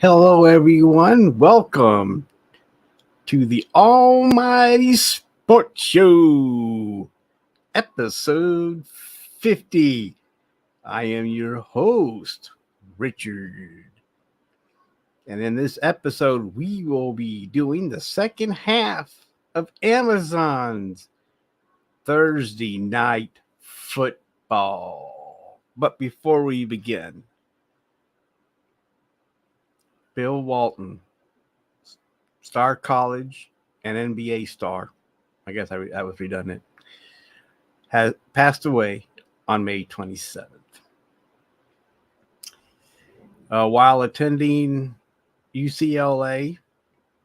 Hello, everyone. Welcome to the Almighty Sports Show, episode 50. I am your host, Richard. And in this episode, we will be doing the second half of Amazon's Thursday night football. But before we begin, Bill Walton, star college and NBA star, I guess I was redundant, has passed away on May 27th. While attending UCLA,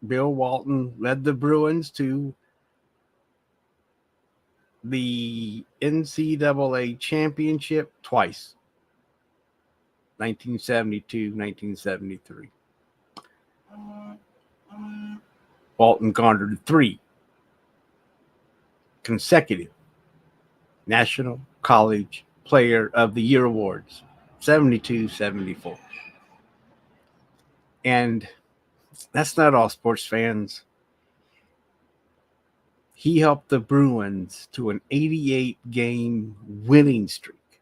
Bill Walton led the Bruins to the NCAA championship twice, 1972, 1973. Walton garnered 3 consecutive National College Player of the Year awards, 72, 74. And that's not all, sports fans. He helped the Bruins to an 88-game winning streak,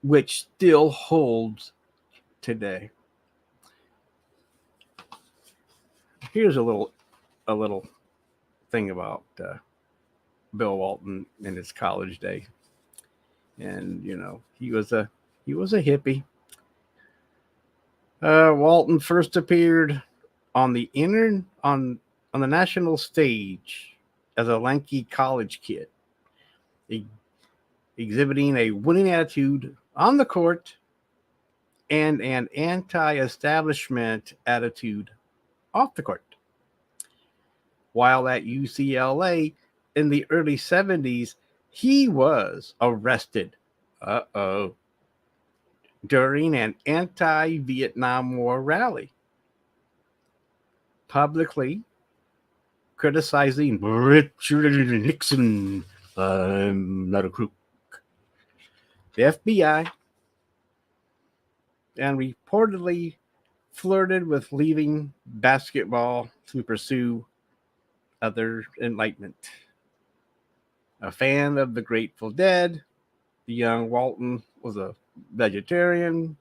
which still holds today. Here's a little thing about Bill Walton in his college day, and he was a hippie. Walton first appeared on the national stage as a lanky college kid, exhibiting a winning attitude on the court and an anti-establishment attitude off the court. While at UCLA in the early 70s, he was arrested during an anti-Vietnam War rally, publicly criticizing Richard Nixon. I'm not a crook. The FBI, and reportedly flirted with leaving basketball to pursue other enlightenment. A fan of the Grateful Dead, the young Walton was a vegetarian,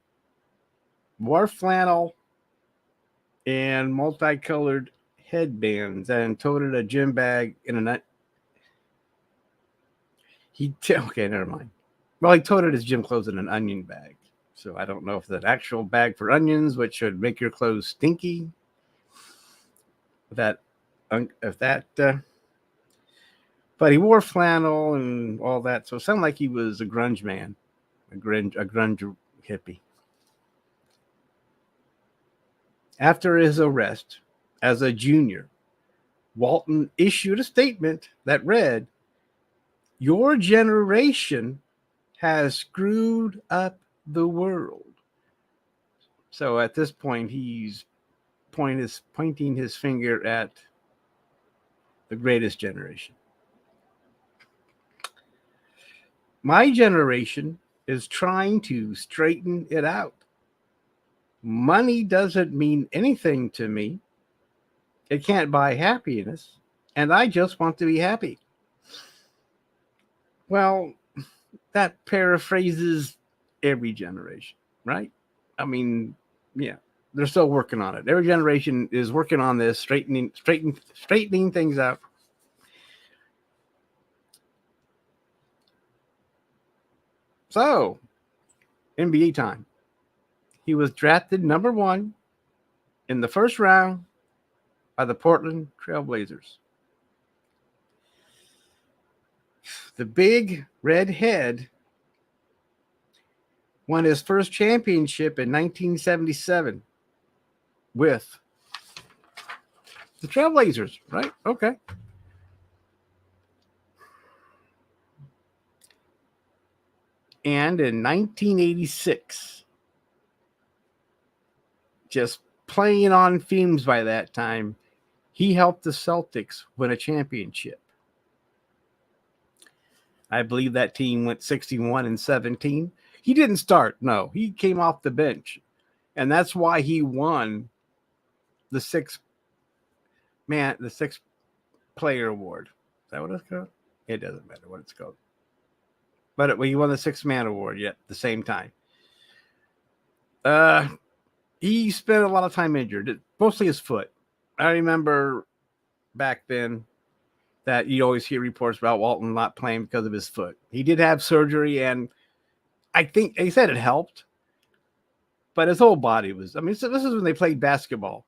wore flannel and multicolored headbands, and toted a gym bag in a nut. Okay, never mind. Well, he toted his gym clothes in an onion bag. So I don't know if it's an actual bag for onions, which should make your clothes stinky. But he wore flannel and all that, so it sounded like he was a grunge man, a grunge hippie. After his arrest as a junior, Walton issued a statement that read, "Your generation has screwed up the world." So at this point, he's pointing his finger at the greatest generation. My generation is trying to straighten it out. Money doesn't mean anything to me. It can't buy happiness, and I just want to be happy. Well, that paraphrases every generation, right? I mean, yeah, they're still working on it. Every generation is working on this, straightening things out. So, NBA time. He was drafted number 1 in the first round by the Portland Trailblazers. The big redhead won his first championship in 1977 with the Trailblazers, right? Okay. And in 1986, just playing on fumes by that time, he helped the Celtics win a championship. I believe that team went 61-17. He didn't start. No, he came off the bench. And that's why he won the six player award. Is that what it's called? It doesn't matter what it's called. But he won the 6-man award at the same time. He spent a lot of time injured, mostly his foot. I remember back then that you always hear reports about Walton not playing because of his foot. He did have surgery, and I think they said it helped, but his whole body was. I mean, so this is when they played basketball,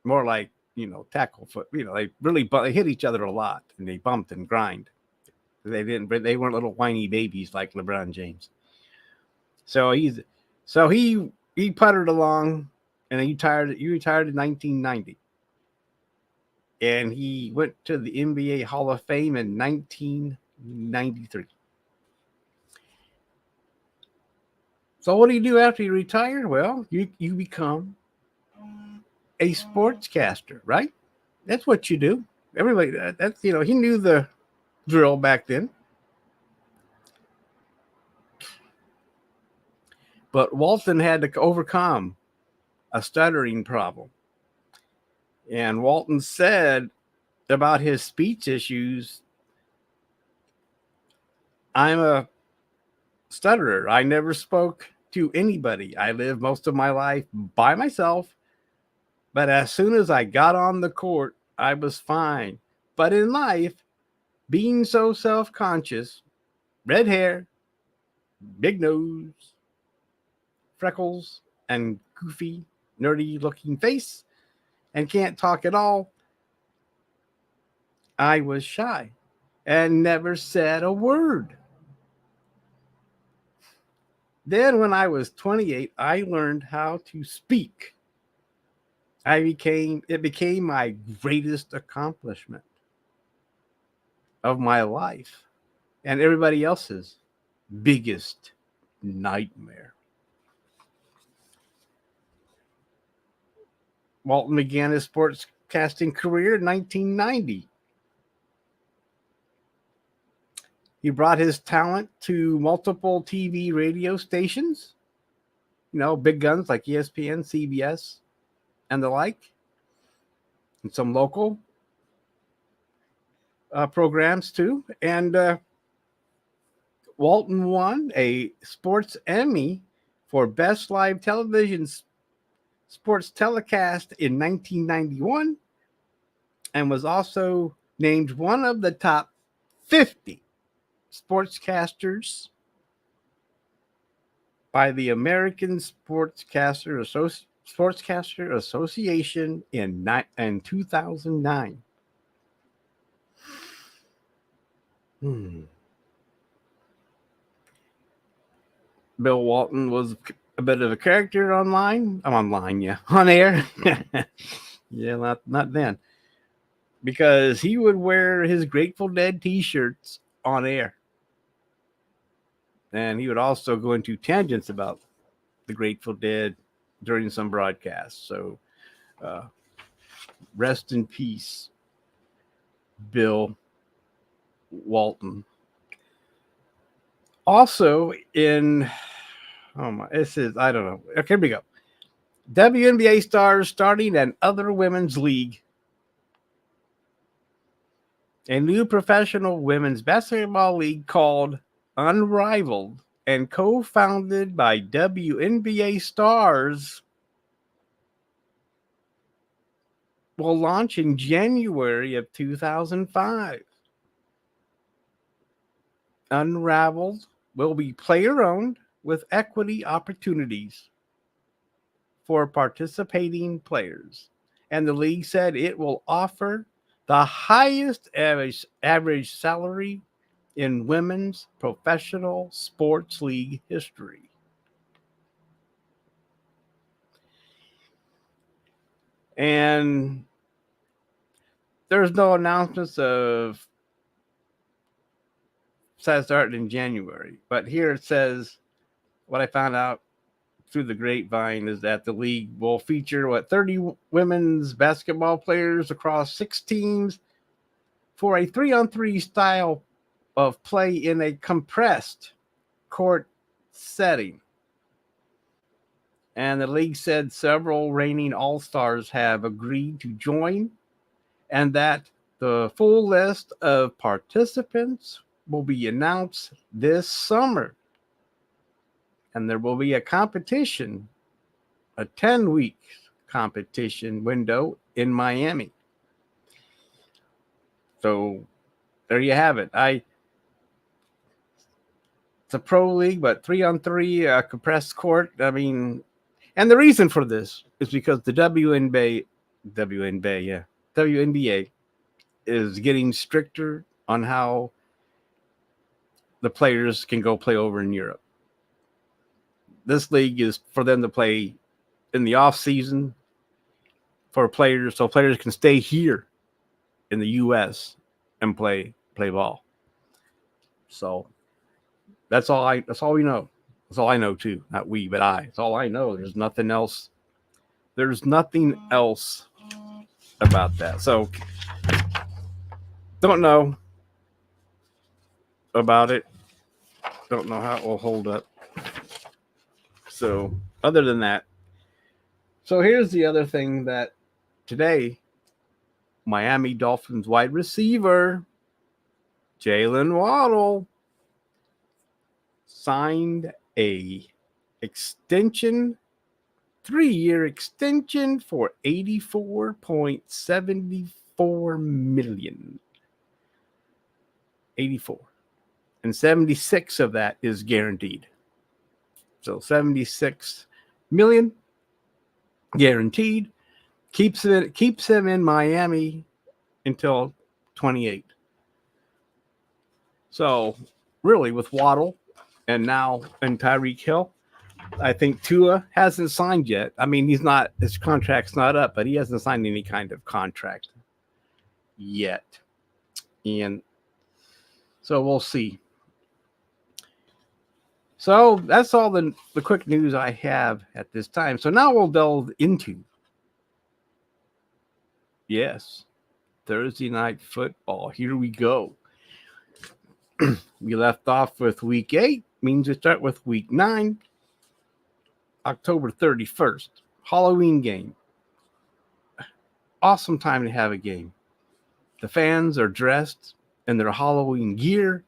more like tackle foot. They hit each other a lot, and they bumped and grind. They weren't little whiny babies like LeBron James. So he puttered along, and he retired in 1990. And he went to the NBA Hall of Fame in 1993. So what do you do after you retire? Well, you become a sportscaster, right? That's what you do. Everybody, that's he knew the drill back then. But Walton had to overcome a stuttering problem. And Walton said about his speech issues, I'm a stutterer. I never spoke to anybody. I lived most of my life by myself. But as soon as I got on the court, I was fine. But in life, being so self-conscious, red hair, big nose, freckles, and goofy, nerdy-looking face, and can't talk at all, I was shy and never said a word. Then when I was 28, I learned how to speak. It became my greatest accomplishment of my life and everybody else's biggest nightmare. Walton began his sportscasting career in 1990. He brought his talent to multiple TV radio stations, big guns like ESPN, CBS, and the like, and some local programs too. And Walton won a Sports Emmy for Best Live Television Sports Telecast in 1991 and was also named one of the top 50 sportscasters by the American Sportscaster Association in 2009. Bill Walton was a bit of a character online. I'm online, yeah, on air. Yeah, not then, because he would wear his Grateful Dead T-shirts on air, and he would also go into tangents about the Grateful Dead during some broadcasts. So, rest in peace, Bill Walton. Also in I don't know. Okay, here we go. WNBA stars starting an other women's league. A new professional women's basketball league called Unrivaled and co-founded by WNBA stars will launch in January of 2005. Unraveled will be player-owned with equity opportunities for participating players. And the league said it will offer the highest average salary in women's professional sports league history. And there's no announcements of starting in January. But here it says, what I found out through the grapevine is that the league will feature 30 women's basketball players across 6 teams for a 3-on-3 style of play in a compressed court setting. And the league said several reigning all-stars have agreed to join, and that the full list of participants will be announced this summer. And there will be a competition, a 10-week competition window in Miami. So there you have it. It's a pro league, but 3-on-3 compressed court. I mean, and the reason for this is because the WNBA is getting stricter on how the players can go play over in Europe. This league is for them to play in the off season for players, so players can stay here in the U.S. and play ball. So that's all we know. That's all I know too. Not we, but I. That's all I know. There's nothing else. There's nothing else about that. So don't know about it. Don't know how it will hold up. So other than that, so here's the other thing that today, Miami Dolphins wide receiver Jalen Waddle signed a extension, 3-year extension for $84.74 million. 84. And 76 of that is guaranteed. So 76 million guaranteed. Keeps him in Miami until 28. So really with Waddle and Tyreek Hill, I think Tua hasn't signed yet. I mean, his contract's not up, but he hasn't signed any kind of contract yet. And so we'll see. So that's all the quick news I have at this time. So now we'll delve into, yes, Thursday night football. Here we go. We left off with week 8, means we start with week 9, October 31st, Halloween game. Awesome time to have a game. The fans are dressed in their Halloween gear.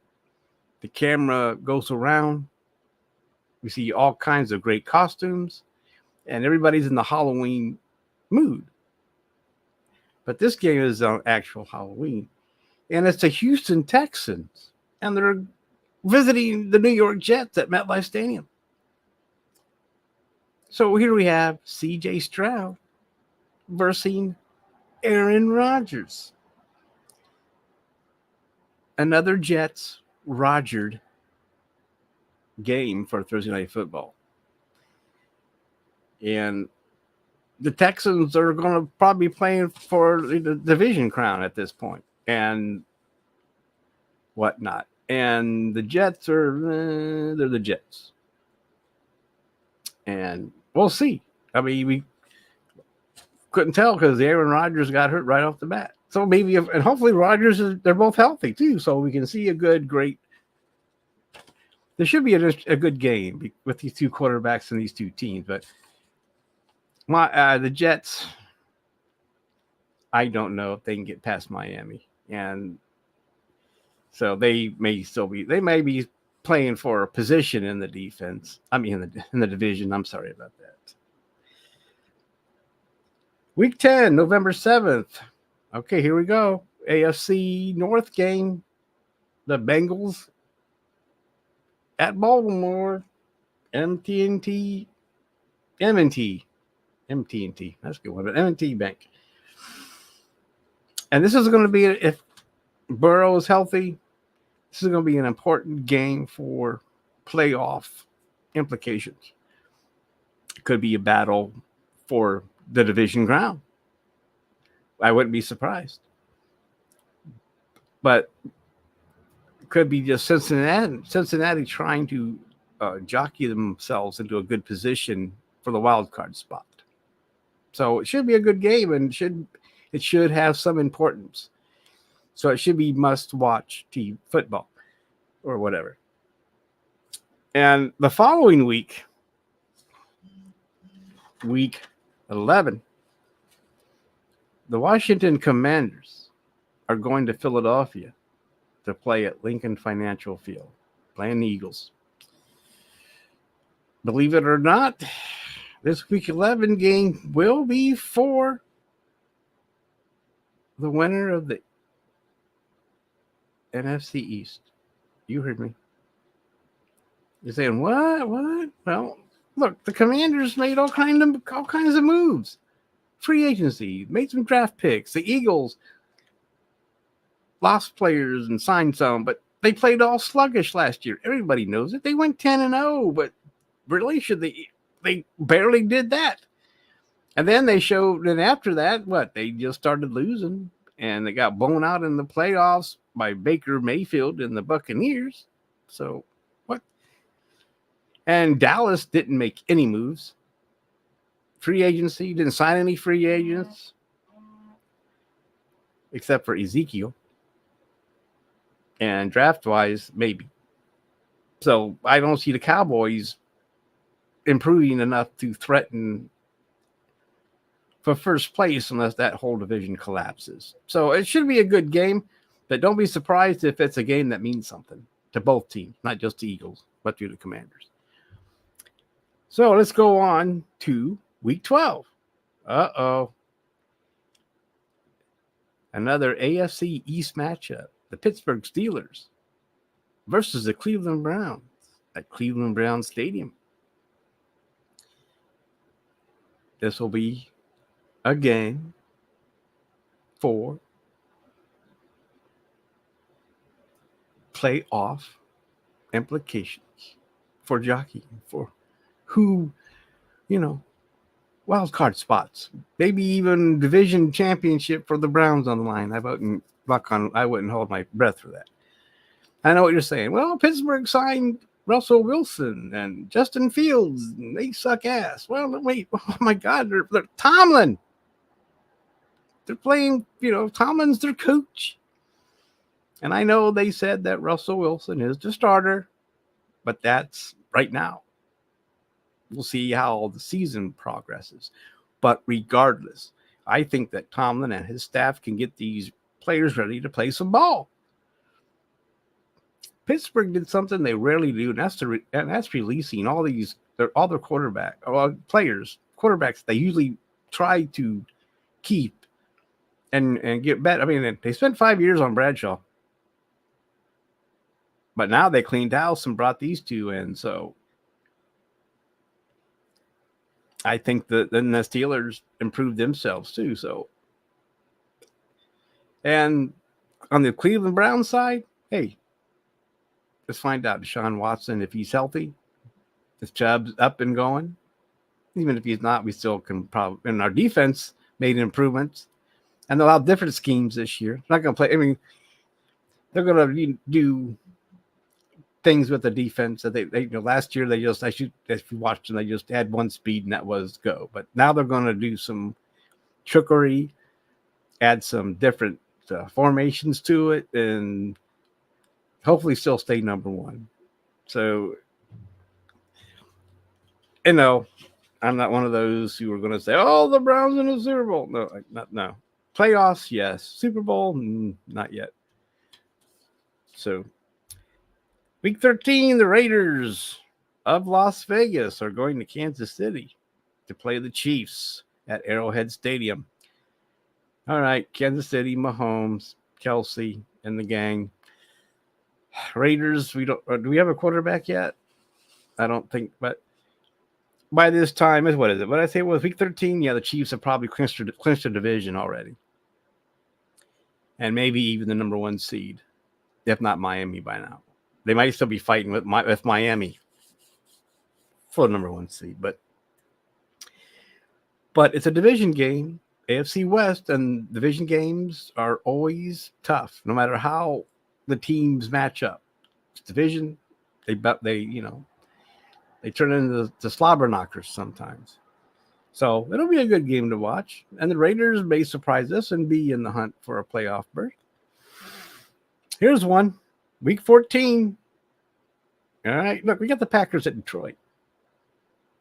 The camera goes around. We see all kinds of great costumes, and everybody's in the Halloween mood. But this game is on actual Halloween, and it's the Houston Texans, and they're visiting the New York Jets at MetLife Stadium. So here we have C.J. Stroud versus Aaron Rodgers. Another Jets-Rodgers game for Thursday Night Football. And the Texans are going to probably be playing for the division crown at this point and whatnot. And the Jets they're the Jets. And we'll see. I mean, we couldn't tell because Aaron Rodgers got hurt right off the bat. So maybe, and hopefully they're both healthy too. So we can see great. There should be a good game with these two quarterbacks and these two teams. But the Jets, I don't know if they can get past Miami. And so they may be playing for a position in the defense. I mean, in the division. I'm sorry about that. Week 10, November 7th. Okay, here we go. AFC North game. The Bengals at Baltimore. M&T. That's a good one. But M&T Bank. And this is going to be, if Burrow is healthy, this is going to be an important game for playoff implications. It could be a battle for the division crown. I wouldn't be surprised. But it could be just Cincinnati trying to jockey themselves into a good position for the wild card spot. So it should be a good game, and it should have some importance. So it should be must-watch TV football or whatever. And the following week, Week 11. The Washington Commanders are going to Philadelphia to play at Lincoln Financial Field, playing the Eagles. Believe it or not, this Week 11 game will be for the winner of the NFC East. You heard me. You're saying, what? What? Well, look, the Commanders made all kinds of moves. Free agency, made some draft picks. The Eagles lost players and signed some, but they played all sluggish last year. Everybody knows it. They went 10-0, but really should they barely did that. And then they showed, and after that, what? They just started losing, and they got blown out in the playoffs by Baker Mayfield and the Buccaneers. So, what? And Dallas didn't make any moves. Free agency, didn't sign any free agents, except for Ezekiel. And draft-wise, maybe. So, I don't see the Cowboys improving enough to threaten for first place unless that whole division collapses. So it should be a good game, but don't be surprised if it's a game that means something to both teams, not just the Eagles, but to the Commanders. So let's go on to Week 12. Another AFC East matchup. The Pittsburgh Steelers versus the Cleveland Browns at Cleveland Browns Stadium. This will be a game for playoff implications for jockeying, for who, wild card spots, maybe even division championship for the Browns on the line. I wouldn't hold my breath for that. I know what you're saying. Well, Pittsburgh signed Russell Wilson and Justin Fields, and they suck ass. Well, wait, oh my God, they're Tomlin. They're playing, Tomlin's their coach. And I know they said that Russell Wilson is the starter, but that's right now. We'll see how the season progresses. But regardless, I think that Tomlin and his staff can get these players ready to play some ball. Pittsburgh did something they rarely do, and that's releasing all their quarterbacks they usually try to keep and get better. I mean, they spent 5 years on Bradshaw, but now they cleaned house and brought these two in. So I think that then the Steelers improved themselves too. So, and on the Cleveland Browns side, hey, let's find out Deshaun Watson, if he's healthy, if Chubb's up and going. Even if he's not, we still can probably, and our defense made improvements. And they'll have different schemes this year. They're not going to play. I mean, they're going to do things with the defense that they last year if you watched them, they just had one speed and that was go. But now they're going to do some trickery, add some different formations to it, and hopefully still stay number one. So, I'm not one of those who are going to say, "Oh, the Browns in the Super Bowl." No. Playoffs, yes. Super Bowl, not yet. So, Week 13, the Raiders of Las Vegas are going to Kansas City to play the Chiefs at Arrowhead Stadium. All right, Kansas City, Mahomes, Kelsey, and the gang. Raiders, do we have a quarterback yet? I don't think, but by this time, what is it? What did I say? Was Week 13? Yeah, the Chiefs have probably clinched the division already. And maybe even the number one seed, if not Miami by now. They might still be fighting with Miami for the number one seed. But it's a division game, AFC West, and division games are always tough, no matter how the teams match up. It's division, they turn into the slobber knockers sometimes. So it'll be a good game to watch. And the Raiders may surprise us and be in the hunt for a playoff berth. Here's one. Week 14. All right. Look, we got the Packers at Detroit.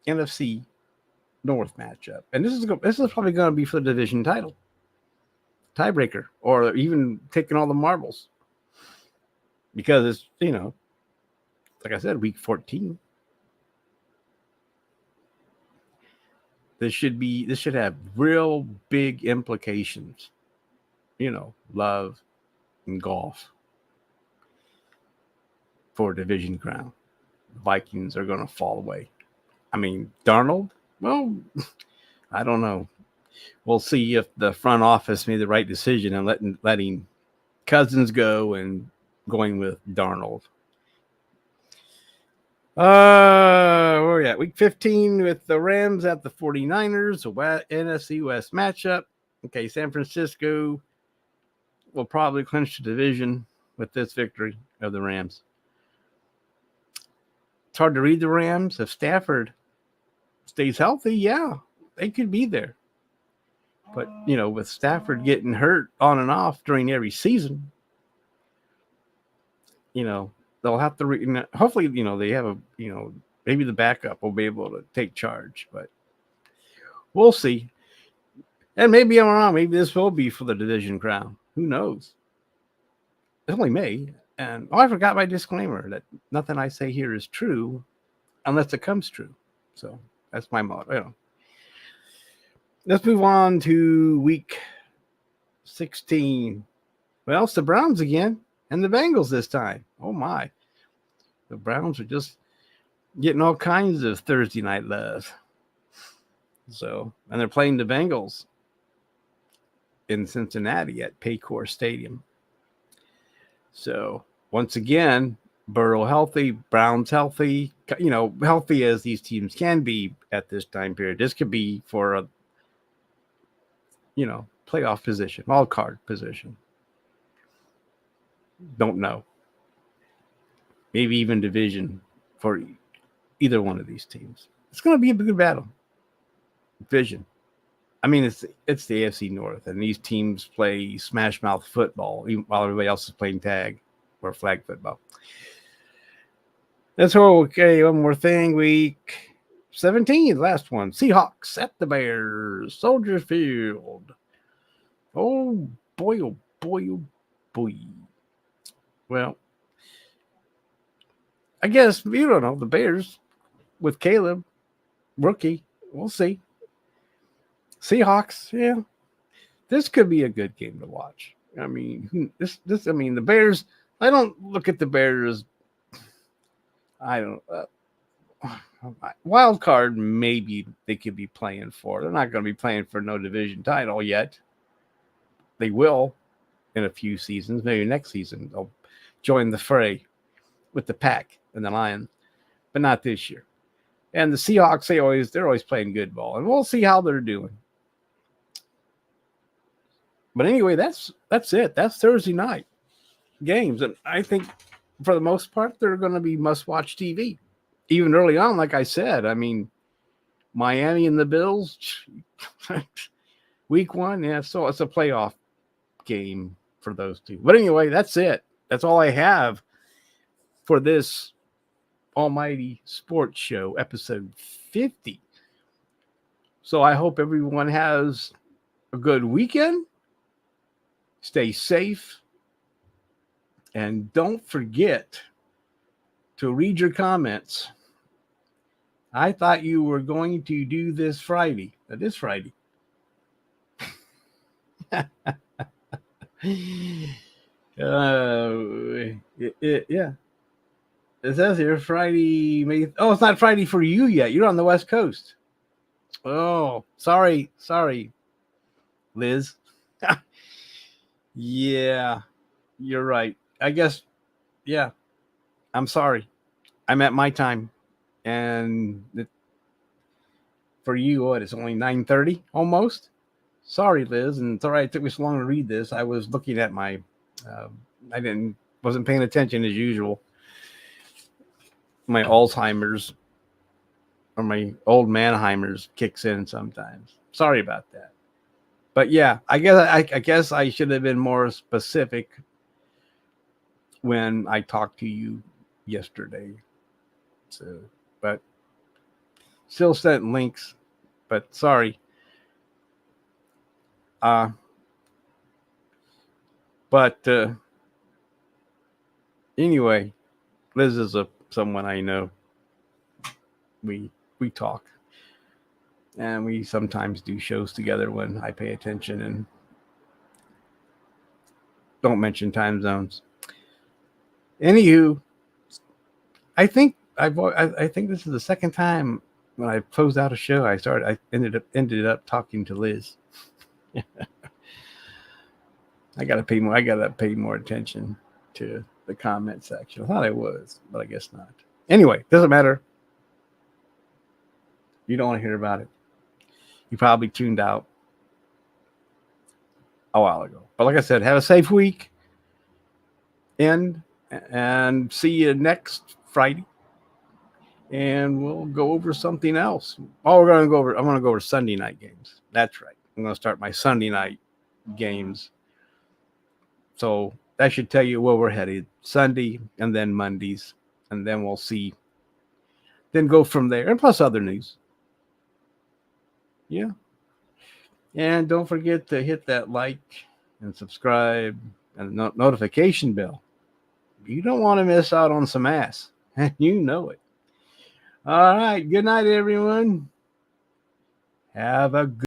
NFC North matchup, and this is probably going to be for the division title, tiebreaker, or even taking all the marbles, because it's like I said, week 14. This should have real big implications. Love and golf for division crown. Vikings are going to fall away. I mean, Darnold. Well, I don't know. We'll see if the front office made the right decision and letting Cousins go and going with Darnold. Where are we at? Week 15 with the Rams at the 49ers, a NFC West matchup. Okay, San Francisco will probably clinch the division with this victory of the Rams. It's hard to read the Rams. If Stafford stays healthy, yeah, they could be there. But, with Stafford getting hurt on and off during every season, they'll have to hopefully, they have maybe the backup will be able to take charge, but we'll see. And maybe I'm wrong. Maybe this will be for the division crown. Who knows? It's only May. And I forgot my disclaimer that nothing I say here is true unless it comes true. So that's my motto. Let's move on to week 16. Well, it's the Browns again and the Bengals this time. Oh, my. The Browns are just getting all kinds of Thursday night love. So, and they're playing the Bengals in Cincinnati at Paycor Stadium. So, once again, Burrow healthy, Browns healthy, healthy as these teams can be at this time period. This could be for a, playoff position, wild card position. Don't know. Maybe even division for either one of these teams. It's going to be a good battle. Division. I mean, it's the AFC North, and these teams play smash mouth football while everybody else is playing tag or flag football. That's okay. One more thing. Week 17, last one. Seahawks at the Bears. Soldier Field. Oh, boy, oh, boy, oh, boy. Well, I guess, the Bears with Caleb, rookie. We'll see. Seahawks, yeah. This could be a good game to watch. I mean, the Bears, I don't look at the Bears, wild card, maybe they could be playing for. They're not going to be playing for no division title yet. They will in a few seasons. Maybe next season they'll join the fray with the Pack and the Lions, but not this year. And the Seahawks, they're always playing good ball, and we'll see how they're doing. But anyway, that's it. That's Thursday night games, and I think for the most part they're going to be must-watch TV. Even early on, like I said, I mean, Miami and the Bills, week 1, yeah, so it's a playoff game for those two. But anyway, that's it. That's all I have for this almighty sports show, episode 50. So I hope everyone has a good weekend. Stay safe. And don't forget to read your comments. I thought you were going to do this Friday. That is Friday. Yeah. It says here Friday, May. Oh, it's not Friday for you yet. You're on the West Coast. Oh, sorry, Liz. Yeah, you're right. I guess, yeah. I'm sorry. I'm at my time, and for you, it's only 9:30 almost. Sorry, Liz, and it's all right. It took me so long to read this. I was looking at my, wasn't paying attention as usual. My Alzheimer's or my old Mannheimer's kicks in sometimes. Sorry about that. But yeah, I guess I should have been more specific when I talked to you yesterday. So, but still sent links but sorry. But anyway, Liz is someone I know. We talk, and we sometimes do shows together when I pay attention and don't mention time zones. Anywho, I think I think this is the second time when I closed out a show. I ended up talking to Liz. I gotta pay more attention to the comment section. I thought I was, but I guess not. Anyway, doesn't matter. You don't want to hear about it. You probably tuned out a while ago. But like I said, have a safe week. And see you next Friday. And we'll go over something else. I'm gonna go over Sunday night games. That's right. I'm gonna start my Sunday night games. So that should tell you where we're headed. Sunday and then Mondays. And then we'll see. Then go from there. And plus other news. Yeah. And don't forget to hit that like and subscribe and notification bell. You don't want to miss out on some ass. You know it. All right. Good night, everyone. Have a good